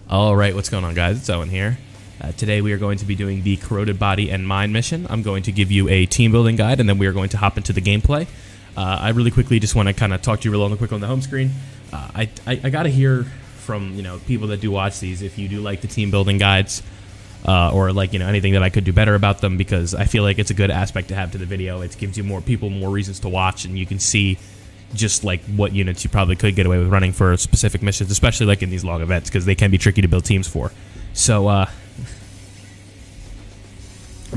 Alright, what's going on, guys? It's Owen here. Today we are going to be doing the Corroded Body and Mind mission. I'm going to give you a team building guide, and then we are going to hop into the gameplay. I really quickly just want to kind of talk to you real quick on the home screen. I got to hear from people that do watch these if you do like the team building guides, or like anything that I could do better about them, because I feel like it's a good aspect to have to the video. It gives you more reasons to watch, and you can see just like what units you probably could get away with running for specific missions, especially like in these long events, because they can be tricky to build teams for. So I'm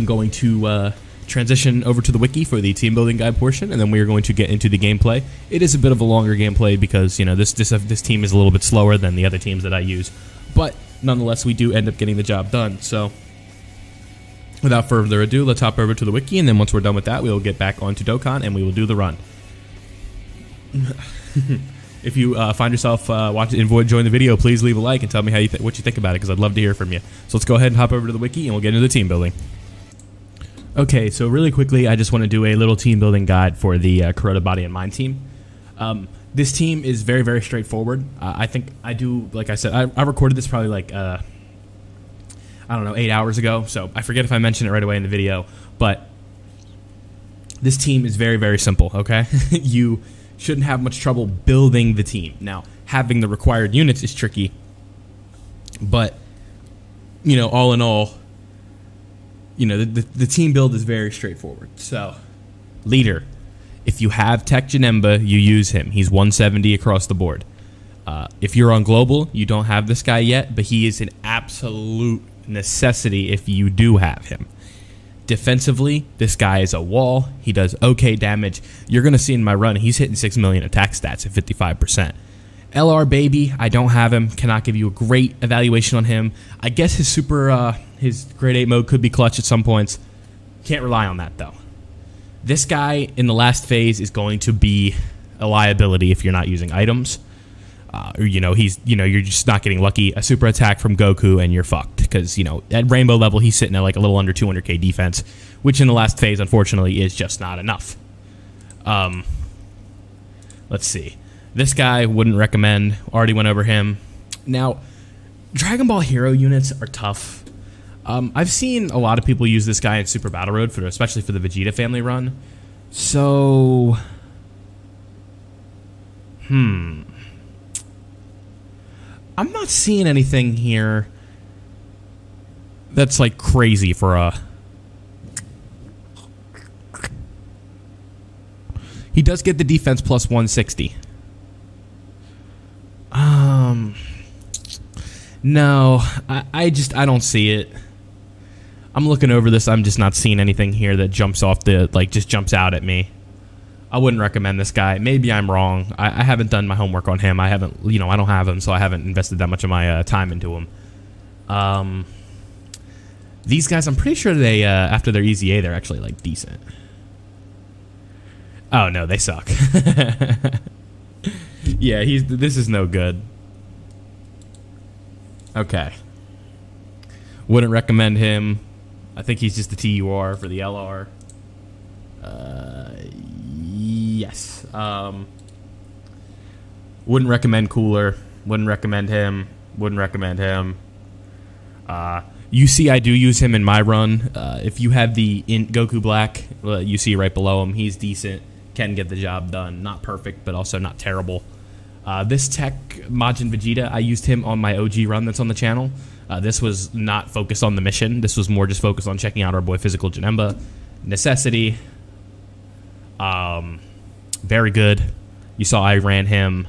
going to transition over to the wiki for the team building guide portion, and then we are going to get into the gameplay. It is a bit of a longer gameplay because this team is a little bit slower than the other teams that I use, but nonetheless we do end up getting the job done. So without further ado, let's hop over to the wiki, and then once we're done with that, we will get back onto Dokkan and we will do the run. If you find yourself enjoying the video, please leave a like and tell me what you think about it, because I'd love to hear from you. So let's go ahead and hop over to the wiki and we'll get into the team building. Okay, so really quickly, I just want to do a little team building guide for the Corroded Body and Mind team. This team is very, very straightforward. I think I do, like I said, I recorded this probably like, I don't know, 8 hours ago, so I forget if I mentioned it right away in the video, but this team is very, very simple, okay? You shouldn't have much trouble building the team. Now, having the required units is tricky, but, all in all, the team build is very straightforward. So, leader. If you have Tech Janemba, you use him. He's 170 across the board. If you're on global, you don't have this guy yet, but he is an absolute necessity if you do have him. Defensively, this guy is a wall. He does okay damage. You're going to see in my run, he's hitting 6 million attack stats at 55%. LR baby, I don't have him. Cannot give you a great evaluation on him. I guess his his grade 8 mode could be clutch at some points. Can't rely on that, though. This guy in the last phase is going to be a liability if you're not using items. Or, you're just not getting lucky. A super attack from Goku and you're fucked, because, at rainbow level, he's sitting at like a little under 200k defense, which in the last phase, unfortunately, is just not enough. Let's see. This guy, wouldn't recommend. Already went over him. Now, Dragon Ball Hero units are tough. I've seen a lot of people use this guy in Super Battle Road, especially for the Vegeta family run. So, I'm not seeing anything here that's like crazy for a... He does get the defense plus 160. No, I don't see it. I'm looking over this, I'm just not seeing anything here that jumps off just jumps out at me. I wouldn't recommend this guy. Maybe I'm wrong. I haven't done my homework on him. I haven't, I don't have him, so I haven't invested that much of my time into him. These guys, I'm pretty sure they, after their Easy A, they're actually, like, decent. Oh, no, they suck. Yeah, this is no good. Okay. Wouldn't recommend him. I think he's just a TUR for the LR. Yes. Wouldn't recommend Cooler. Wouldn't recommend him. Wouldn't recommend him. You see, I do use him in my run. If you have the Goku Black, you see right below him, he's decent. Can get the job done. Not perfect, but also not terrible. This Tech Majin Vegeta, I used him on my OG run that's on the channel. This was not focused on the mission. This was more just focused on checking out our boy Physical Janemba. Necessity. Very good. You saw I ran him.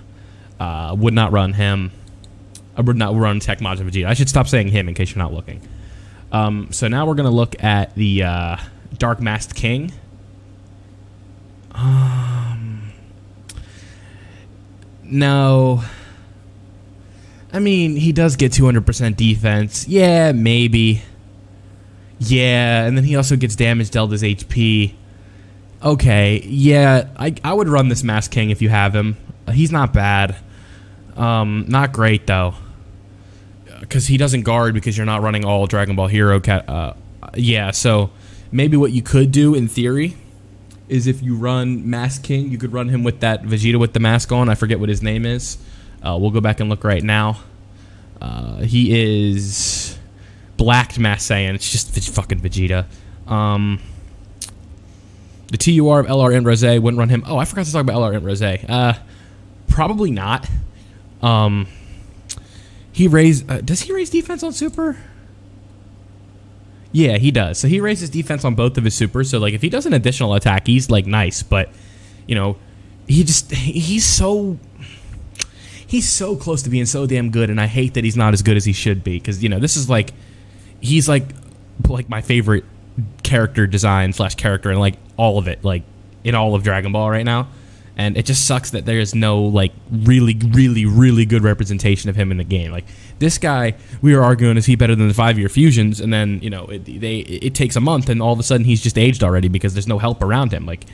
Would not run him. I would not run Tech Majin Vegeta. I should stop saying him in case you're not looking. So now we're going to look at the Dark Masked King. No. I mean, he does get 200% defense. Yeah, maybe. Yeah, and then he also gets damage dealt as HP. Okay, yeah, I would run this Masked King if you have him. He's not bad. Not great, though. Because he doesn't guard because you're not running all Dragon Ball Hero. Yeah, so maybe what you could do, in theory, is if you run Masked King, you could run him with that Vegeta with the mask on. I forget what his name is. We'll go back and look right now. He is blacked Mass Saiyan. It's just fucking Vegeta. The TUR of LR and Rose wouldn't run him. Oh, I forgot to talk about LR and Rose. Probably not. He raised... does he raise defense on Super? Yeah, he does. So he raises defense on both of his Supers. So, like, if he does an additional attack, he's, like, nice. But, you know, he's so close to being so damn good. And I hate that he's not as good as he should be. Because, you know, this is, like... He's, like my favorite character design / character and, like, all of it. Like, in all of Dragon Ball right now. And it just sucks that there's no, like, really good representation of him in the game. Like, this guy, we were arguing, is he better than the 5-year fusions? And then, you know, it takes a month, and all of a sudden he's just aged already because there's no help around him. Like,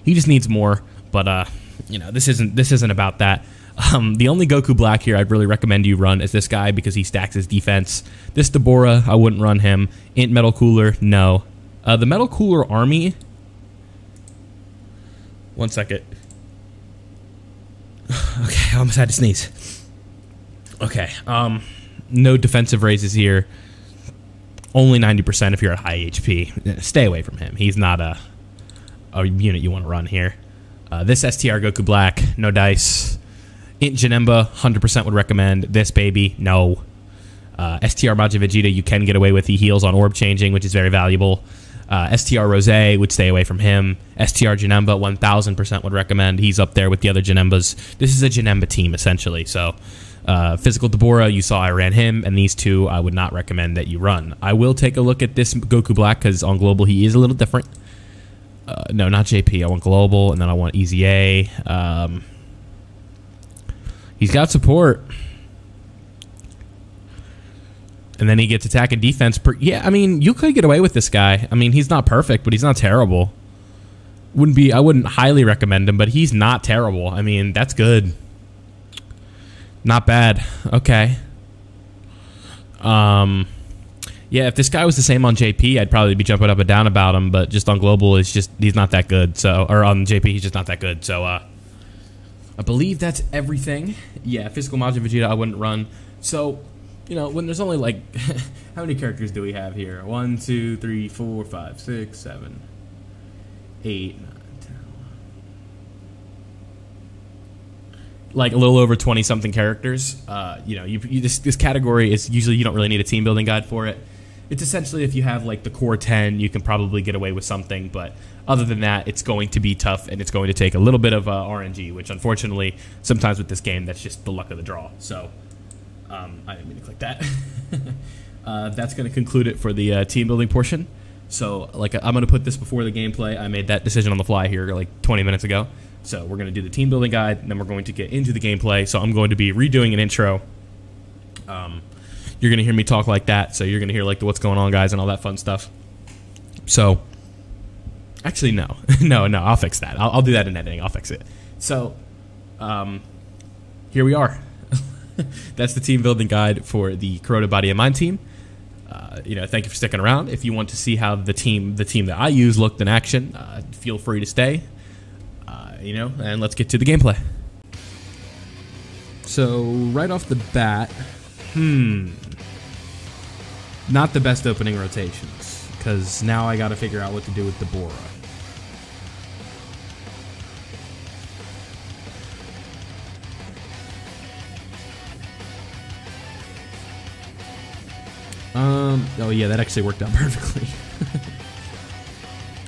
he just needs more. But, you know, this isn't about that. The only Goku Black here I'd really recommend you run is this guy because he stacks his defense. This Deborah, I wouldn't run him. Int Metal Cooler, no. The Metal Cooler Army... One second. Okay, I almost had to sneeze. Okay, no defensive raises here. Only 90% if you're at high HP. Stay away from him. He's not a unit you want to run here. This STR Goku Black, no dice. Int Janemba, 100% would recommend. This baby, no. STR Majin Vegeta, you can get away with. He heals on orb changing, which is very valuable. STR Rose would stay away from him. STR Janemba, 1000% would recommend. He's up there with the other Janembas. This is a Janemba team, essentially. So, Physical Deborah, you saw I ran him, and these two I would not recommend that you run. I will take a look at this Goku Black, because on Global he is a little different. No, not JP. I want Global, and then I want Easy A. He's got support. And then he gets attack and defense. Yeah, I mean, you could get away with this guy. I mean, he's not perfect, but he's not terrible. I wouldn't highly recommend him, but he's not terrible. I mean, that's good. Not bad. Okay. Yeah, if this guy was the same on JP, I'd probably be jumping up and down about him, but just on Global, he's not that good. So, or on JP, he's just not that good. So, I believe that's everything. Yeah, Physical Majin Vegeta, I wouldn't run. So... You know, when there's only, like, how many characters do we have here? 1, 2, 3, 4, 5, 6, 7, 8, 9, 10. Like, a little over 20-something characters. You know, this category is usually you don't really need a team-building guide for it. It's essentially if you have, like, the core 10, you can probably get away with something. But other than that, it's going to be tough, and it's going to take a little bit of RNG, which, unfortunately, sometimes with this game, that's just the luck of the draw. So... I didn't mean to click that. That's going to conclude it for the team building portion. So, like, I'm going to put this before the gameplay. I made that decision on the fly here, like, 20 minutes ago. So, we're going to do the team building guide, and then we're going to get into the gameplay. So, I'm going to be redoing an intro. You're going to hear me talk like that. So, you're going to hear, like, the what's going on, guys, and all that fun stuff. So, actually, no. no, I'll fix that. I'll do that in editing. I'll fix it. So, here we are. That's the team building guide for the Corroded Body and Mind team. You know, thank you for sticking around. If you want to see how the team that I use looked in action, feel free to stay. You know, and let's get to the gameplay. So right off the bat, not the best opening rotations, because now I got to figure out what to do with Deborah. Oh yeah, that actually worked out perfectly.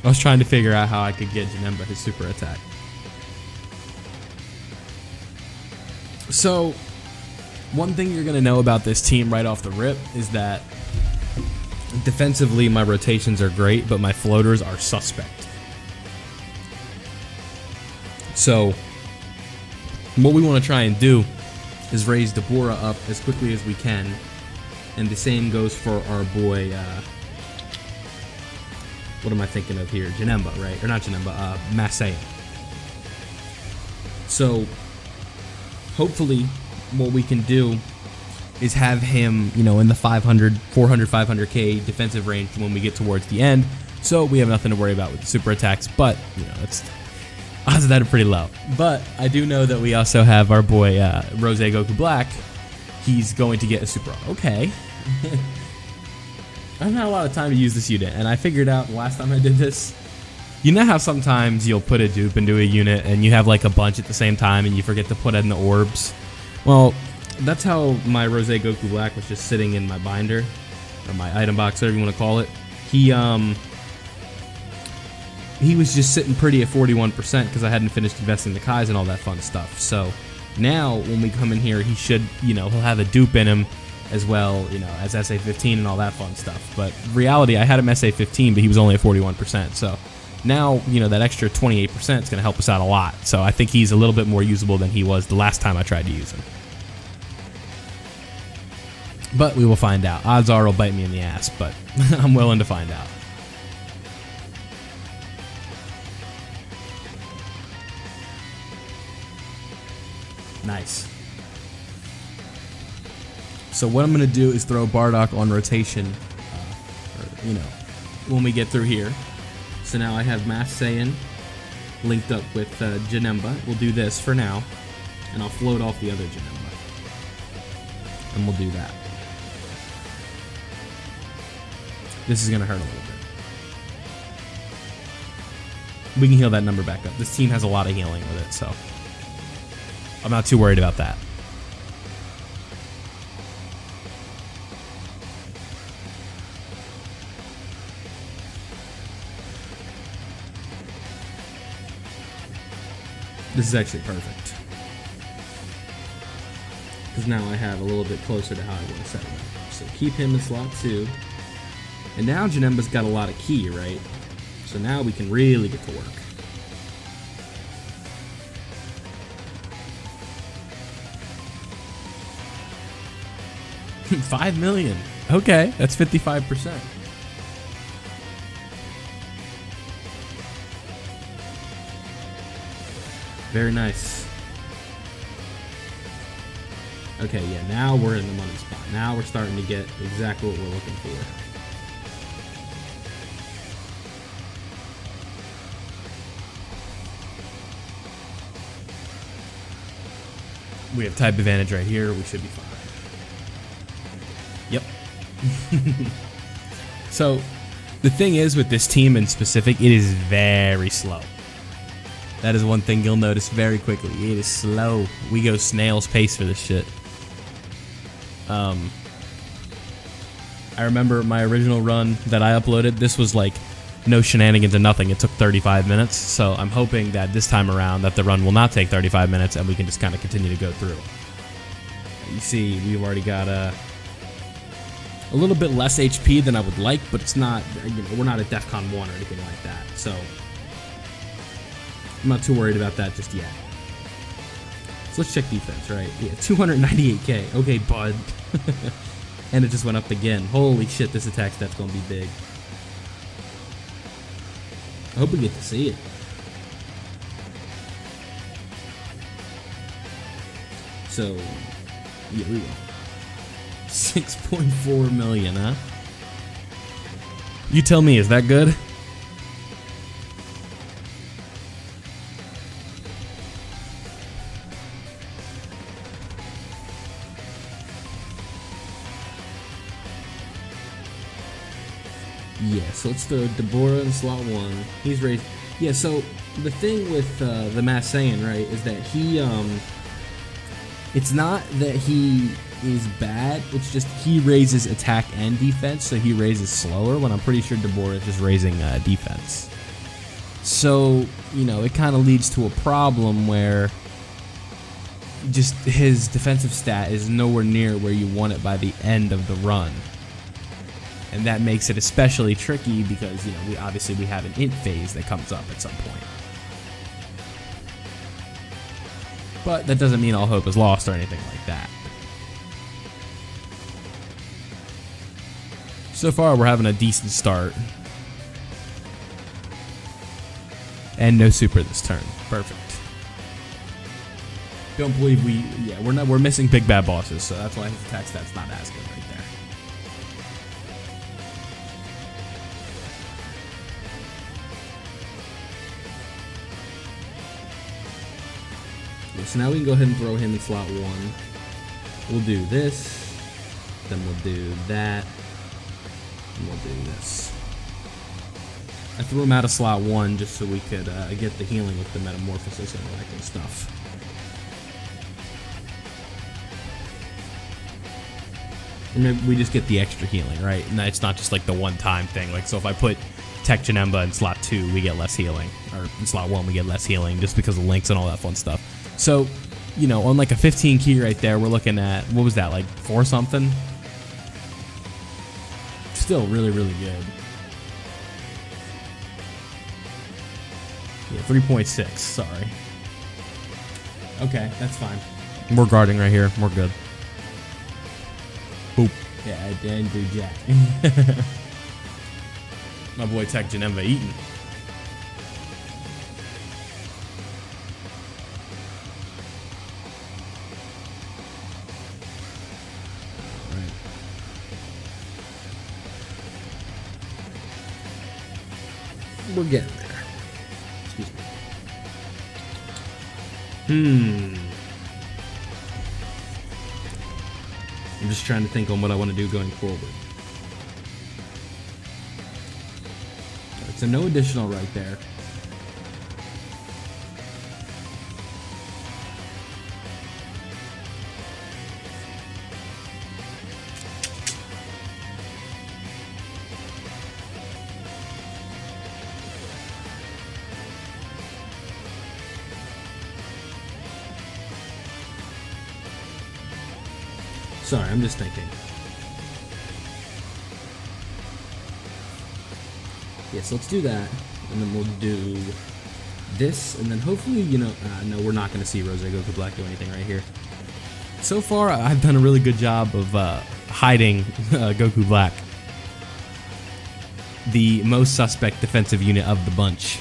I was trying to figure out how I could get Janemba his super attack. So, one thing you're going to know about this team right off the rip is that defensively my rotations are great, but my floaters are suspect. So, what we want to try and do is raise Deborah up as quickly as we can. And the same goes for our boy, what am I thinking of here? Janemba, right? Or not Janemba, Mass Saiyan. So, hopefully, what we can do is have him, you know, in the 400, 500k defensive range when we get towards the end. So, we have nothing to worry about with the super attacks, but, you know, odds of that are pretty low. But, I do know that we also have our boy, Rose Goku Black. he's going to get a super auto. Okay. I haven't had a lot of time to use this unit, and I figured out the last time I did this, you know how sometimes you'll put a dupe into a unit and you have like a bunch at the same time and you forget to put it in the orbs? Well, that's how my Rose Goku Black was just sitting in my binder, or my item box, whatever you want to call it. He was just sitting pretty at 41% because I hadn't finished investing the Kais and all that fun stuff. So now when we come in here, he should, you know, he'll have a dupe in him as well, you know, as SA-15 and all that fun stuff. But in reality, I had him SA-15, but he was only at 41%. So now, you know, that extra 28% is going to help us out a lot. So I think he's a little bit more usable than he was the last time I tried to use him. But we will find out. Odds are he'll bite me in the ass, but I'm willing to find out. Nice. So what I'm going to do is throw Bardock on rotation, or, you know, when we get through here. So now I have Mass Saiyan linked up with Janemba. We'll do this for now, and I'll float off the other Janemba. And we'll do that. This is going to hurt a little bit. We can heal that number back up. This team has a lot of healing with it, so I'm not too worried about that. This is actually perfect, because now I have a little bit closer to how I want to set it up. So keep him in slot 2. And now Janemba's got a lot of ki, right? So now we can really get to work. $5 million. Okay, that's 55%. Very nice. Okay, yeah, now we're in the money spot. Now we're starting to get exactly what we're looking for. We have type advantage right here. We should be fine. Yep. So, the thing is with this team in specific, it is very slow. That is one thing you'll notice very quickly. It is slow. We go snail's pace for this shit. I remember my original run that I uploaded. This was like no shenanigans and nothing. It took 35 minutes. So I'm hoping that this time around that the run will not take 35 minutes and we can just kind of continue to go through. You see, we've already got a little bit less HP than I would like, but it's not, you know, we're not at DEFCON 1 or anything like that. So I'm not too worried about that just yet. So let's check defense, right? Yeah, 298k. Okay, bud. And it just went up again. Holy shit, this attack stat's gonna be big. I hope we get to see it. So, yeah, we will. 6.4 million, huh? You tell me, is that good? Yeah, so it's the Deborah in slot 1. He's raised. Yeah, so the thing with the Mass Saiyan, right, is that he, it's not that he is bad, it's just he raises attack and defense, so he raises slower, when I'm pretty sure Deborah is just raising defense. So, you know, it kind of leads to a problem where just his defensive stat is nowhere near where you want it by the end of the run. And that makes it especially tricky because, you know, we have an int phase that comes up at some point. But that doesn't mean all hope is lost or anything like that. So far, we're having a decent start. And no super this turn. Perfect. Don't believe we're missing big bad bosses, so that's why his attack stat's not as good right there. So now we can go ahead and throw him in slot 1. We'll do this, then we'll do that, and we'll do this. I threw him out of slot 1 just so we could get the healing with the metamorphosis and all that good stuff. And maybe we just get the extra healing, right? And it's not just like the one-time thing. Like, so if I put Tech Janemba in slot 2, we get less healing. Or in slot 1, we get less healing just because of links and all that fun stuff. So, you know, on like a 15 key right there, we're looking at, what was that, like 4 something? Still really, really good. Yeah, 3.6, sorry. Okay, that's fine. We're guarding right here. We're good. Boop. Yeah, I didn't do jack. My boy Tech Janemba eating. Alright. We're getting there. Excuse me. I'm just trying to think on what I want to do going forward. Alright, so no additional right there. Sorry, I'm just thinking. Yes, let's do that, and then we'll do this, and then hopefully, you know, no, we're not going to see Rose Goku Black do anything right here. So far, I've done a really good job of hiding Goku Black, the most suspect defensive unit of the bunch.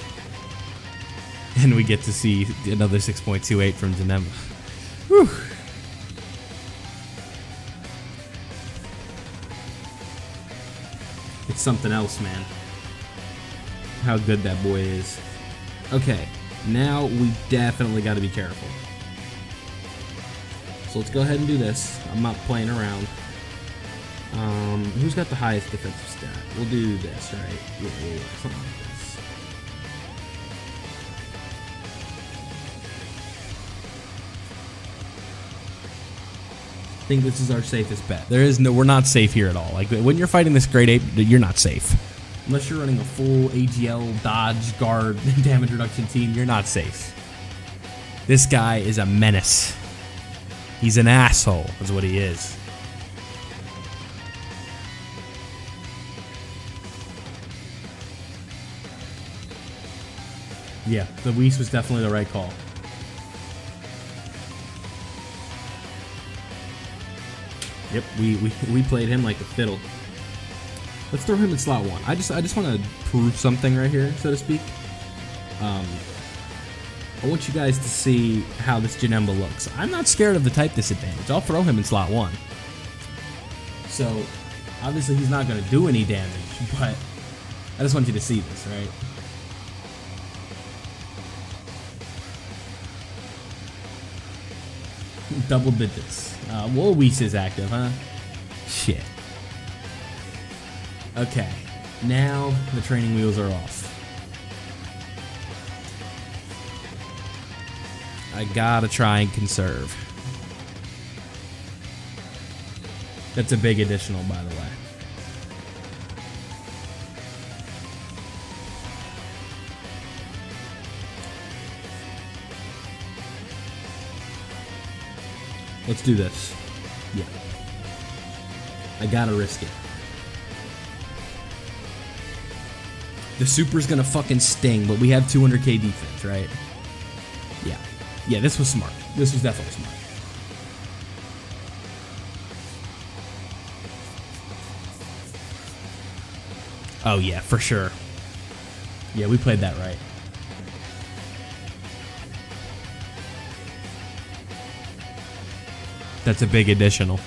And we get to see another 6.28 from Janemba. Whew. It's something else, man. How good that boy is. Okay, now we definitely got to be careful. So let's go ahead and do this. I'm not playing around. Who's got the highest defensive stat? We'll do this, right? Yeah, something like this. I think this is our safest bet. We're not safe here at all. Like, when you're fighting this Great Ape, you're not safe. Unless you're running a full AGL, dodge, guard, damage reduction team, you're not safe. This guy is a menace. He's an asshole, is what he is. Yeah, the Whis was definitely the right call. Yep, we played him like a fiddle. Let's throw him in slot 1. I just want to prove something right here, so to speak. I want you guys to see how this Janemba looks. I'm not scared of the type disadvantage. I'll throw him in slot 1. So, obviously he's not going to do any damage, but I just want you to see this, right? Double digits. Well, Whis is active, huh? Shit. Okay, now the training wheels are off. I gotta try and conserve. That's a big additional, by the way. Let's do this. Yeah. I gotta risk it. The super's gonna fucking sting, but we have 200k defense, right? Yeah. Yeah, this was smart. This was definitely smart. Oh yeah, for sure. Yeah, we played that right. That's a big additional.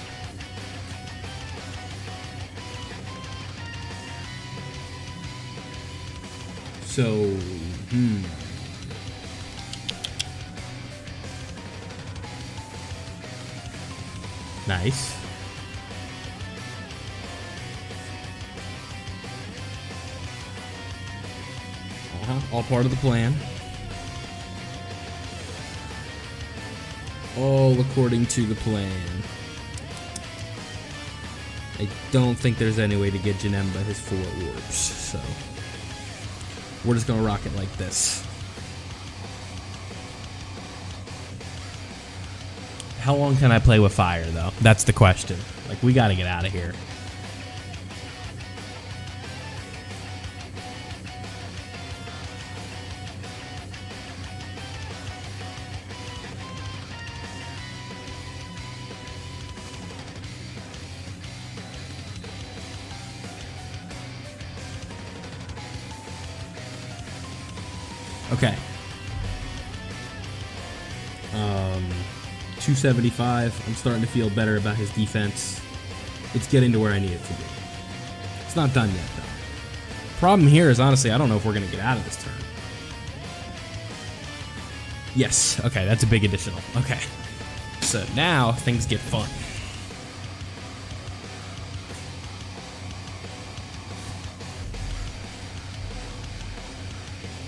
So, Nice. All part of the plan. All according to the plan. I don't think there's any way to get Janemba his 4 orbs, so we're just gonna rock it like this. How long can I play with fire, though? That's the question. Like, we gotta get out of here. Okay. 275. I'm starting to feel better about his defense. It's getting to where I need it to be. It's not done yet, though. Problem here is, honestly, I don't know if we're going to get out of this turn. Yes. Okay, that's a big additional. Okay. So now things get fun.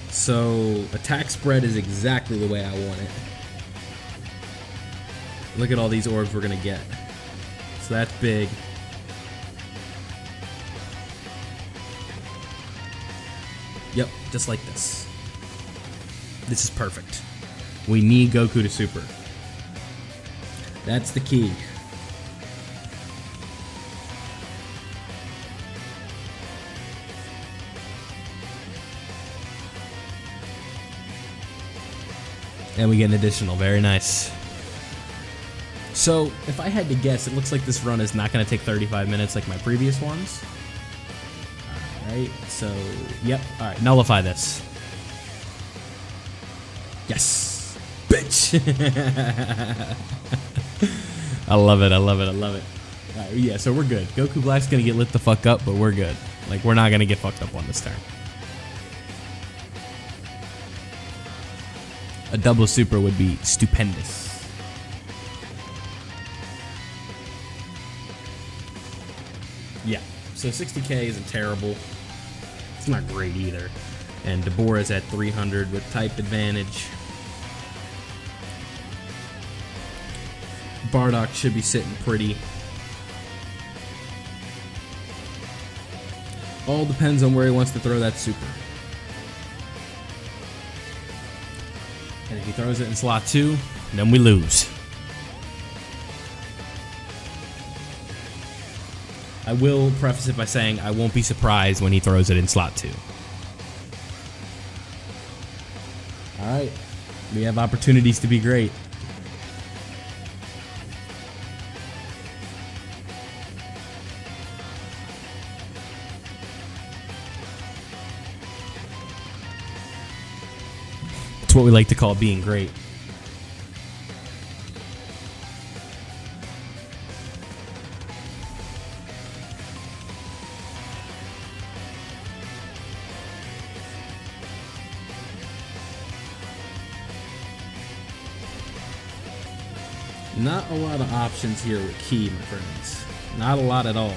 So attack spread is exactly the way I want it. Look at all these orbs we're gonna get. So that's big. Yep, just like this. This is perfect. We need Goku to super. That's the key. And we get an additional. Very nice. So, if I had to guess, it looks like this run is not going to take 35 minutes like my previous ones. Alright, so, yep. Alright, nullify this. Yes! Bitch! I love it, I love it, I love it. Alright, yeah, so we're good. Goku Black's going to get lit the fuck up, but we're good. Like, we're not going to get fucked up on this turn. A double super would be stupendous. Yeah, so 60k isn't terrible. It's not great either. And Deborah's at 300 with type advantage. Bardock should be sitting pretty. All depends on where he wants to throw that super. And if he throws it in slot 2, then we lose. I will preface it by saying I won't be surprised when he throws it in slot 2. Alright, we have opportunities to be great. It's what we like to call being great. Not a lot of options here with Ki, my friends. Not a lot at all.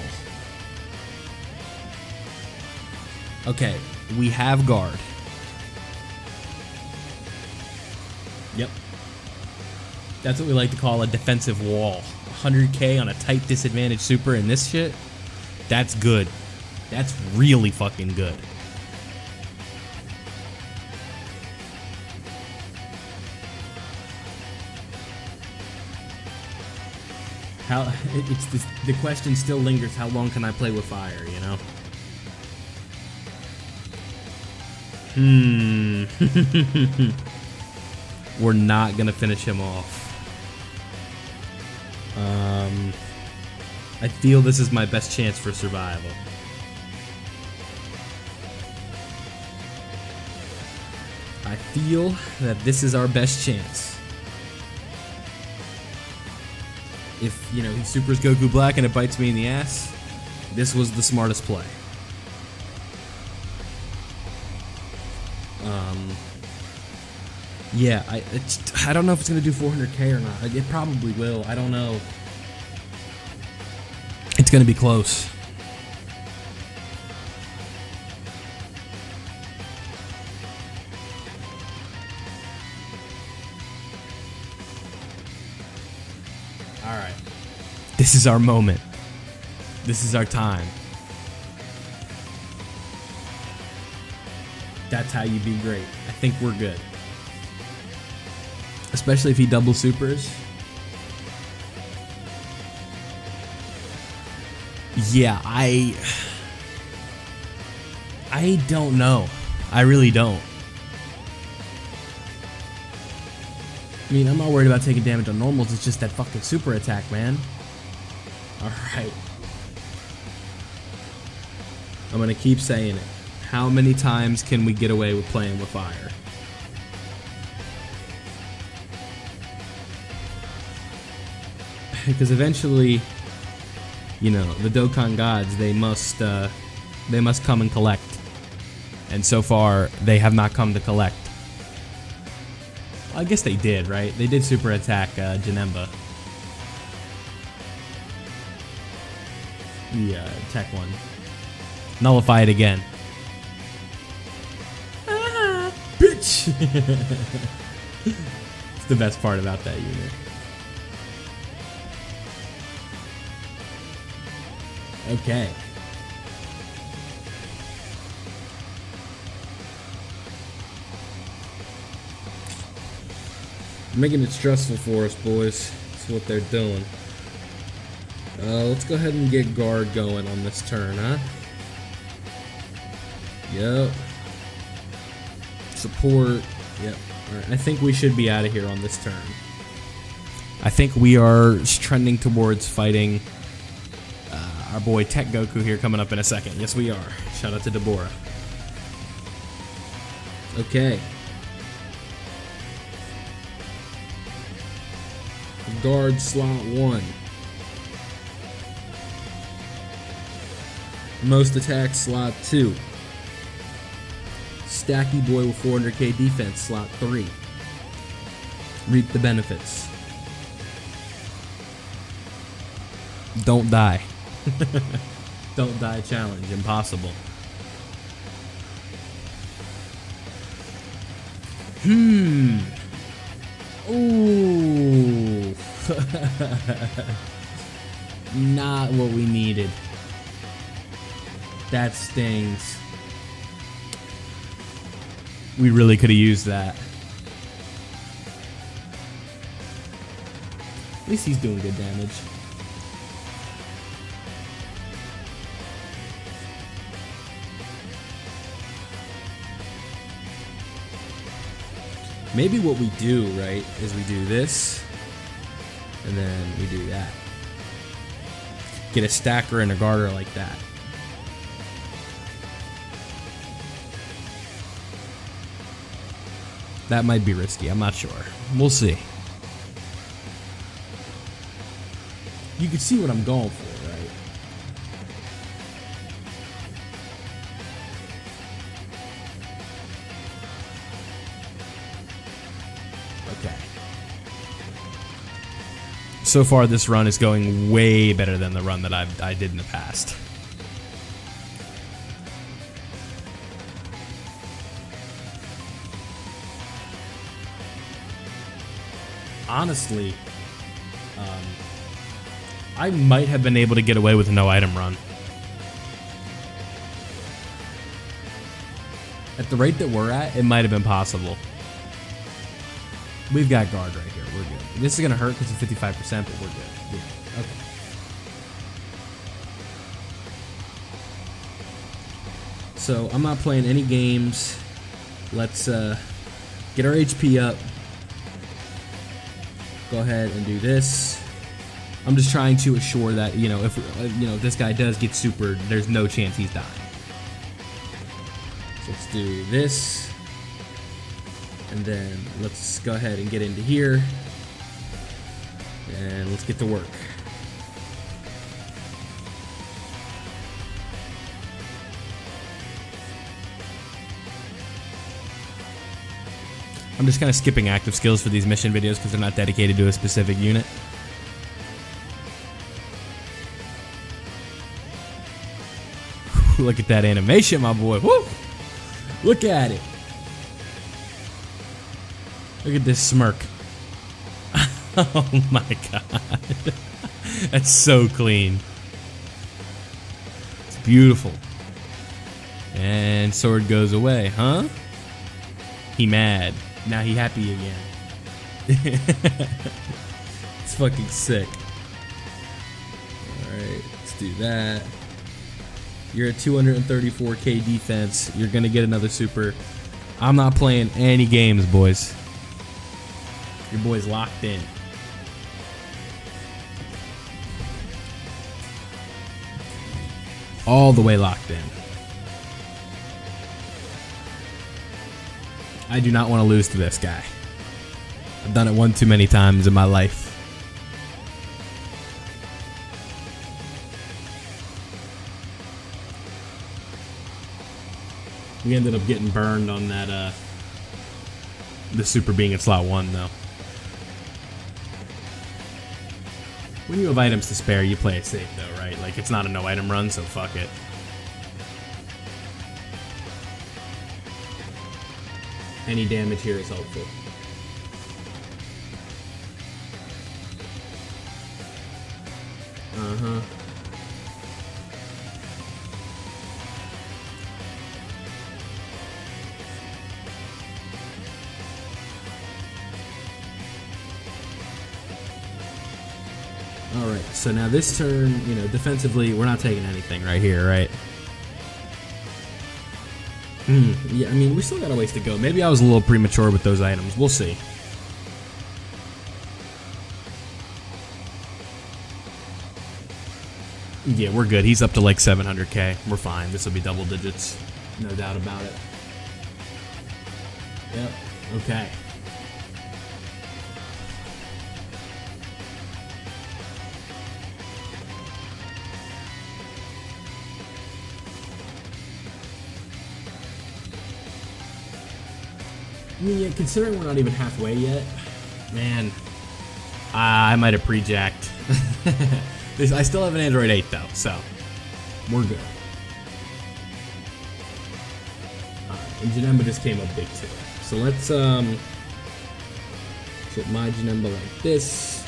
Okay, we have guard. Yep. That's what we like to call a defensive wall. 100k on a tight disadvantage super in this shit. That's good. That's really fucking good. The question still lingers, how long can I play with fire, you know? We're not gonna finish him off. I feel this is my best chance for survival. I feel that this is our best chance. If, you know, he supers Goku Black and it bites me in the ass, this was the smartest play. Yeah, I don't know if it's going to do 400k or not. It probably will. I don't know. gonna be close. Alright. This is our moment. This is our time. That's how you be great. I think we're good. Especially if he double supers. Yeah, I don't know. I really don't. I mean, I'm not worried about taking damage on normals. It's just that fucking super attack, man. Alright. I'm gonna keep saying it. How many times can we get away with playing with fire? Because eventually, you know, the Dokkan gods, they must come and collect. And so far, they have not come to collect. Well, I guess they did, right? They did super attack Janemba. The tech one. Nullify it again. Bitch! It's the best part about that unit. Okay. Making it stressful for us, boys. That's what they're doing. Let's go ahead and get guard going on this turn, huh? Yep. Support. Yep. Alright, I think we should be out of here on this turn. I think we are trending towards fighting our boy Tech Goku here coming up in a second. Yes, we are. Shout out to Deborah. Okay. Guard slot 1. Most attack slot 2. Stacky boy with 400k defense slot 3. Reap the benefits. Don't die. Don't die challenge. Impossible. Ooh. Not what we needed. That stings. We really could have used that. At least he's doing good damage. Maybe what we do, right, is we do this, and then we do that. Get a stacker and a garter like that. That might be risky, I'm not sure. We'll see. You can see what I'm going for, right? Okay. So far, this run is going way better than the run that I did in the past. Honestly, I might have been able to get away with a no item run. At the rate that we're at, it might have been possible. We've got guard right here. We're good. This is going to hurt because it's 55%, but we're good. Yeah. Okay. So, I'm not playing any games. Let's get our HP up. Go ahead and do this. I'm just trying to assure that, you know, if this guy does get supered, there's no chance he's dying. So let's do this. And then let's go ahead and get into here. And let's get to work. I'm just kind of skipping active skills for these mission videos because they're not dedicated to a specific unit. Look at that animation, my boy. Woo! Look at it. Look at this smirk. Oh my god. That's so clean. It's beautiful. And sword goes away, huh? He mad. Now he happy again. It's fucking sick. Alright, let's do that. You're at 234k defense. You're gonna get another super. I'm not playing any games, boys. Your boy's locked in. All the way locked in. I do not want to lose to this guy. I've done it one too many times in my life. We ended up getting burned on that, the super being in slot 1, though. When you have items to spare, you play it safe, though, right? Like, it's not a no-item run, so fuck it. Any damage here is helpful. Uh-huh. Alright, so now this turn, you know, defensively, we're not taking anything right here, right? Yeah, I mean, we still got a ways to go. Maybe I was a little premature with those items. We'll see. Yeah, we're good. He's up to like 700k. We're fine. This will be double digits. No doubt about it. Yep. Okay. I mean, yeah, considering we're not even halfway yet, man, I might have pre-jacked. I still have an Android 8 though, so we're good. And Janemba just came up big too. So let's put my Janemba like this,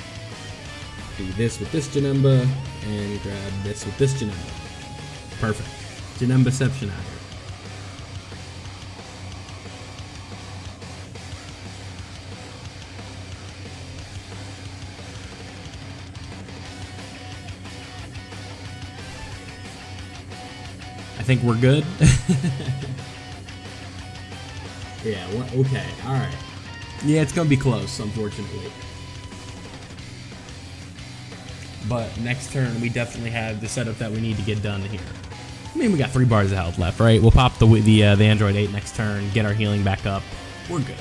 do this with this Janemba, and grab this with this Janemba. Perfect. Janembaception out here. I think we're good. Yeah, okay, alright. Yeah, it's gonna be close, unfortunately. But next turn, we definitely have the setup that we need to get done here. I mean, we got 3 bars of health left, right? We'll pop the Android 8 next turn, get our healing back up. We're good.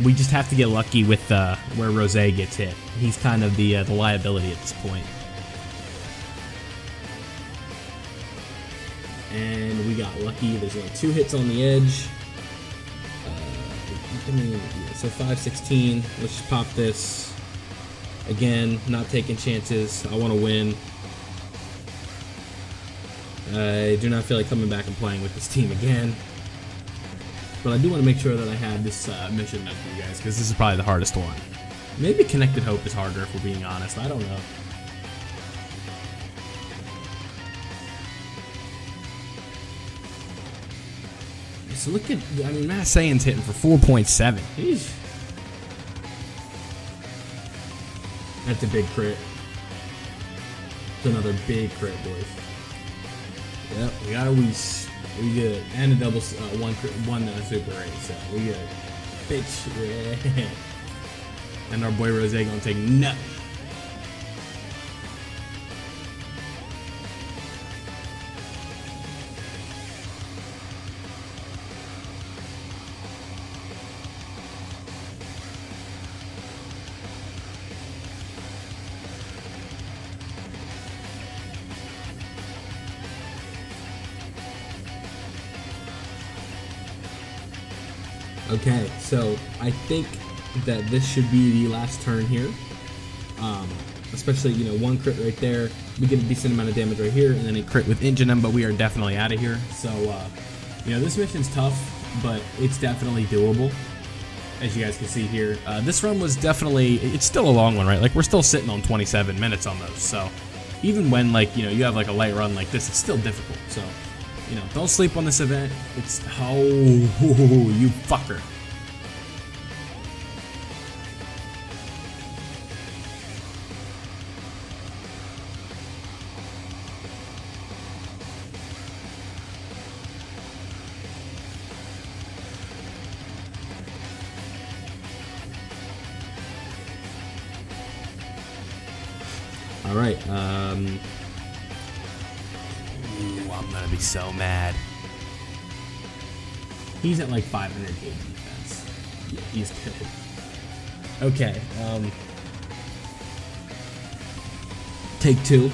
We just have to get lucky with where Rose gets hit. He's kind of the liability at this point. And we got lucky. There's only 2 hits on the edge. So 516. Let's just pop this. Again, not taking chances. I want to win. I do not feel like coming back and playing with this team again. But I do want to make sure that I have this mission done for you guys, because this is probably the hardest one. Maybe Connected Hope is harder, if we're being honest. I don't know. So look at, I mean, Mass Saiyan's hitting for 4.7. Jeez. That's a big crit. It's another big crit, boys. Yep, we got a Whis. We good. And a double, one Super 8, so we good. Bitch, yeah. And our boy Rose gonna take nothing. Okay, so I think that this should be the last turn here. especially, you know, one crit right there. We get a decent amount of damage right here, and then a crit with Janemba. We are definitely out of here. So, you know, this mission's tough, but it's definitely doable. As you guys can see here, this run was definitely, it's still a long one, right? Like, we're still sitting on 27 minutes on those. So, even when, like, you know, you have like a light run like this, it's still difficult. So, you know, don't sleep on this event. It's, oh, you fucker. All right. Ooh, I'm gonna be so mad. He's at like 500k defense. Yeah, he's good. Okay. Take two.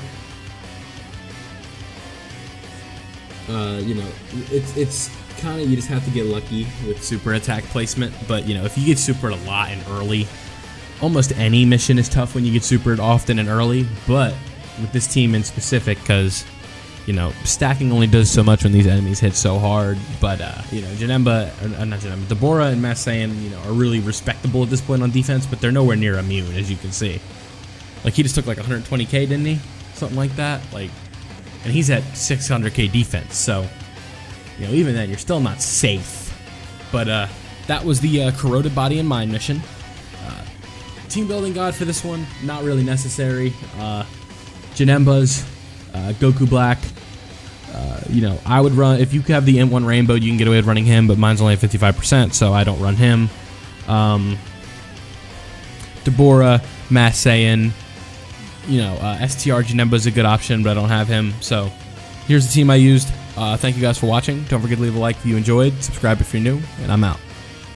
You know, it's kind of, you just have to get lucky with super attack placement. But you know, if you get supered a lot and early, almost any mission is tough when you get supered often and early, but with this team in specific, because, you know, stacking only does so much when these enemies hit so hard. But, you know, Janemba, or not Janemba, Deborah and Masayan, you know, are really respectable at this point on defense, but they're nowhere near immune, as you can see. Like, he just took like 120k, didn't he? Something like that. Like, and he's at 600k defense, so, you know, even then, you're still not safe. But, that was the Corroded Body and Mind mission. Team building god for this one, not really necessary. Janemba's, Goku Black. You know, I would run, if you have the M1 Rainbow, you can get away with running him, but mine's only at 55%, so I don't run him. Deborah, Masayan, you know, STR Janemba's a good option, but I don't have him. So here's the team I used. Thank you guys for watching. Don't forget to leave a like if you enjoyed, subscribe if you're new, and I'm out.